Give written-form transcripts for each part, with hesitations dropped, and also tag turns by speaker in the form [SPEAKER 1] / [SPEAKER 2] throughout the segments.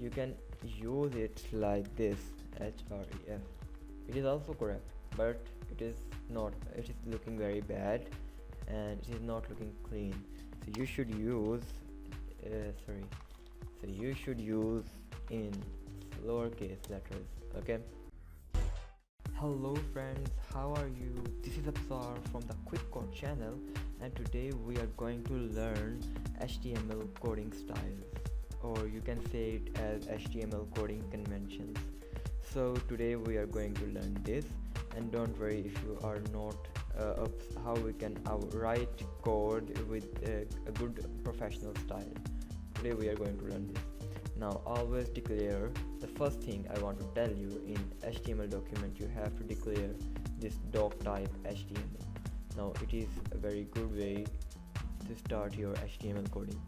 [SPEAKER 1] you can use it like this, href. It is also correct, but it is not, it is looking very bad and it is not looking clean. So you should use you should use in lowercase letters. Okay. Hello friends, how are you? This is Absar from the Quick Code channel, and today we are going to learn HTML coding styles, or you can say it as HTML coding conventions. So today we are going to learn this, and don't worry if you are not how we can write code with a good professional style. Today we are going to learn this. Now always declare, the first thing I want to tell you, in HTML document you have to declare this doc type HTML. Now it is a very good way to start your HTML coding.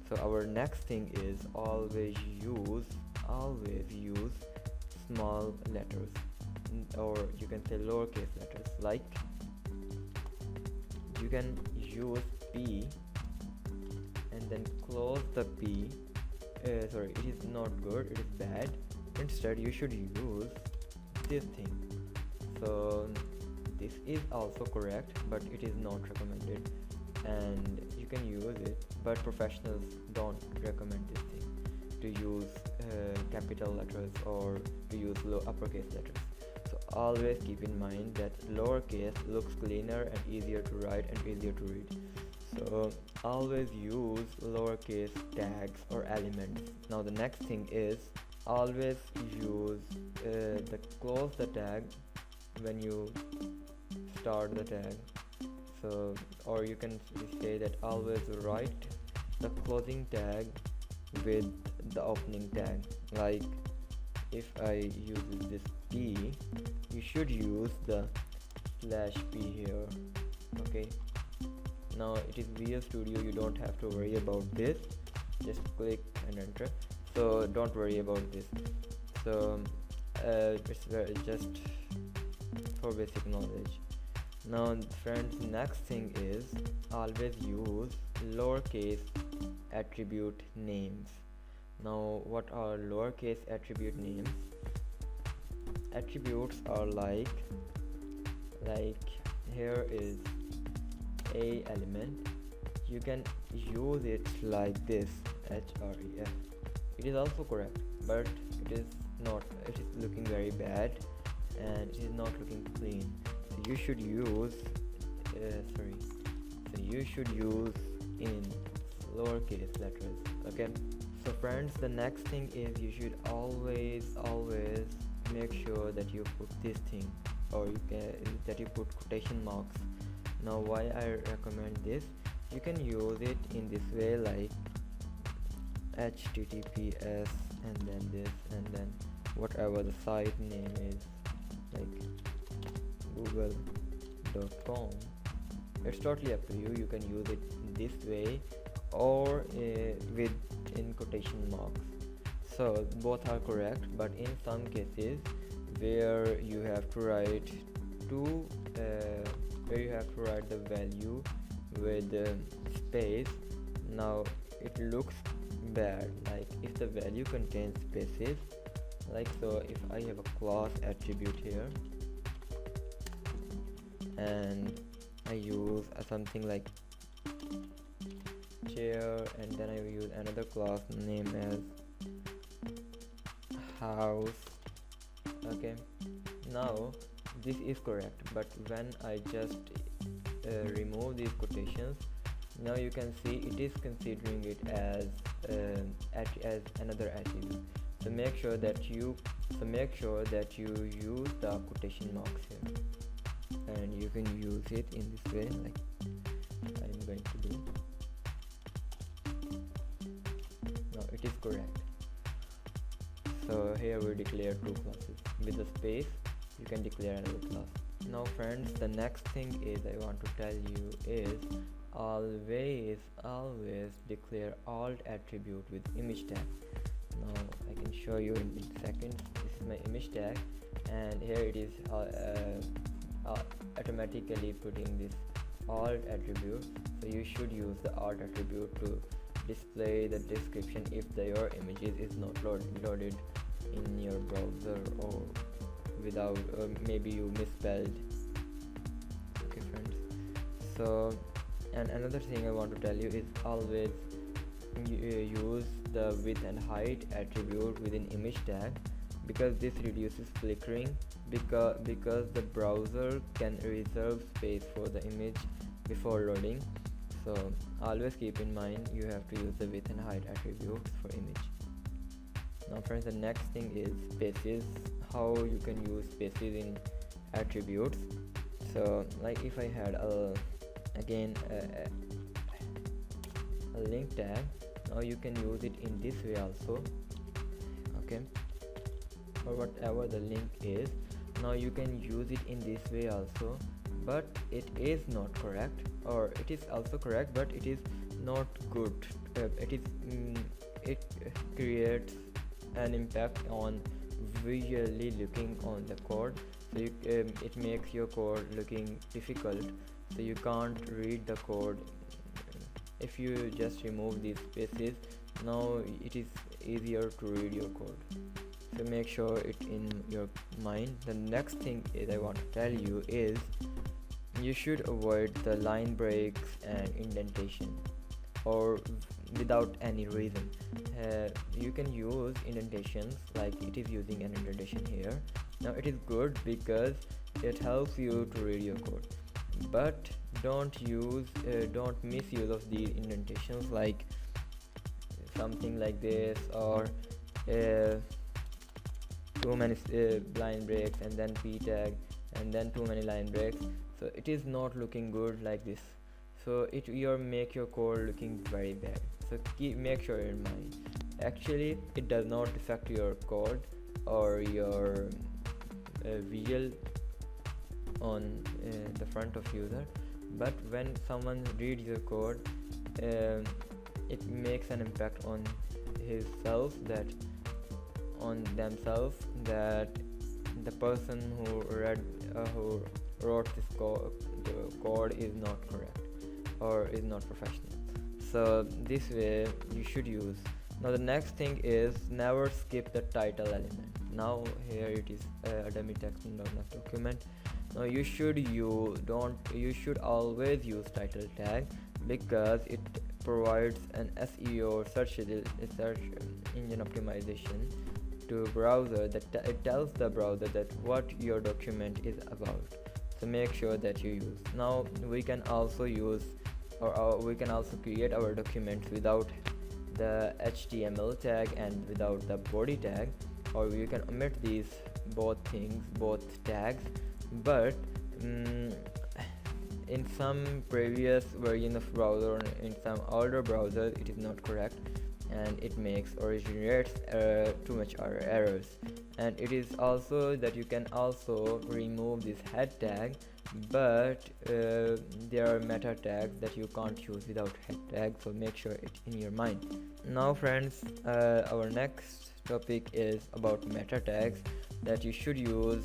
[SPEAKER 1] So our next thing is always use small letters, or you can say lowercase letters. Like you can use P and then close the P. Sorry, it is not good, it is bad. Instead you should use this thing. So this is also correct, but it is not recommended, and you can use it, but professionals don't recommend this thing, to use capital letters or to use uppercase letters. So always keep in mind that lowercase looks cleaner and easier to write and easier to read. So always use lowercase tags or elements. Now the next thing is always use close the tag when you start the tag. So, or you can say that always write the closing tag with the opening tag. Like if I use this P, you should use the /P here. Okay. Now it is Visual Studio, you don't have to worry about this, just click and enter. So don't worry about this. So it's just for basic knowledge. Now friends, next thing is always use lowercase attribute names. Now what are lowercase attribute names? Attributes are like here is a element, you can use it like this, href. It is also correct, but it is not, it is looking very bad and it is not looking clean. So you should use in lowercase letters. Okay. So friends, the next thing is you should always make sure that you put this thing, or that you put quotation marks. Now why I recommend this, you can use it in this way, like https and then this and then whatever the site name is, like google.com. It's totally up to you. You can use it this way or with in quotation marks. So both are correct, but in some cases where you have to write the value with space, now it looks bad. Like if the value contains spaces, like so if I have a class attribute here and I use something like chair, and then I will use another class name as house. Okay, now this is correct, but when I just remove these quotations, now you can see it is considering it as another attribute. So make sure that you use the quotation marks here, and you can use it in this way, like I'm going to do. Now it is correct. So here we declare two classes. With the space you can declare another class. Now friends, the next thing is I want to tell you is always declare alt attribute with image tag. Now I can show you in seconds. This is my image tag, and here it is automatically putting this alt attribute. So you should use the alt attribute to display the description if your images is not loaded in your browser, or without, maybe you misspelled. Okay friends, so and another thing I want to tell you is always use the width and height attribute within image tag, because this reduces flickering, because the browser can reserve space for the image before loading. So always keep in mind you have to use the width and height attributes for image. Now friends, the next thing is spaces, how you can use spaces in attributes. So like if I had a link tag, now you can use it in this way also, okay, or whatever the link is, now you can use it in this way also, but it is not correct, or it is also correct but it is not good. It creates an impact on visually looking on the code, so it makes your code looking difficult, so you can't read the code. If you just remove these spaces, now it is easier to read your code, so make sure it in your mind. The next thing is I want to tell you is you should avoid the line breaks and indentation, or without any reason. You can use indentations, like it is using an indentation here. Now it is good because it helps you to read your code, but don't misuse of these indentations, like something like this, or too many line breaks and then p tag and then too many line breaks, so it is not looking good like this, so it make your code looking very bad. So make sure in mind, actually it does not affect your code or your visual on the front of user, but when someone reads your code, it makes an impact on themselves, that the person who wrote this code is not correct or is not professional. So this way you should use. Now the next thing is never skip the title element. Now here it is a dummy text in document. Now you should always use title tag, because it provides an SEO search engine optimization to browser, that it tells the browser that what your document is about, so make sure that you use. Now we can also use, or we can also create our documents without the HTML tag and without the body tag, or you can omit these both tags, but in some previous version of browser, or in some older browsers, it is not correct, and it originates too much errors. And it is also that you can also remove this head tag, but there are meta tags that you can't use without head tag, so make sure it in your mind. Now friends, our next topic is about meta tags, that you should use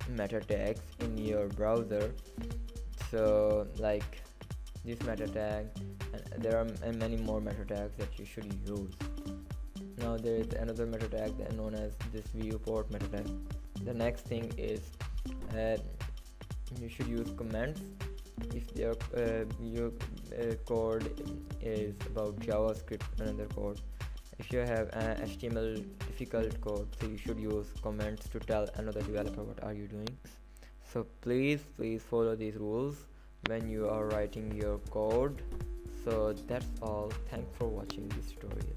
[SPEAKER 1] meta tags in your browser. So like this meta tag, and there are many more meta tags that you should use. Now there is another meta tag that known as this viewport meta tag. The next thing is you should use comments if your code is about JavaScript, another code. If you have an HTML difficult code, so you should use comments to tell another developer what are you doing. So please follow these rules when you are writing your code. So that's all. Thanks for watching this tutorial.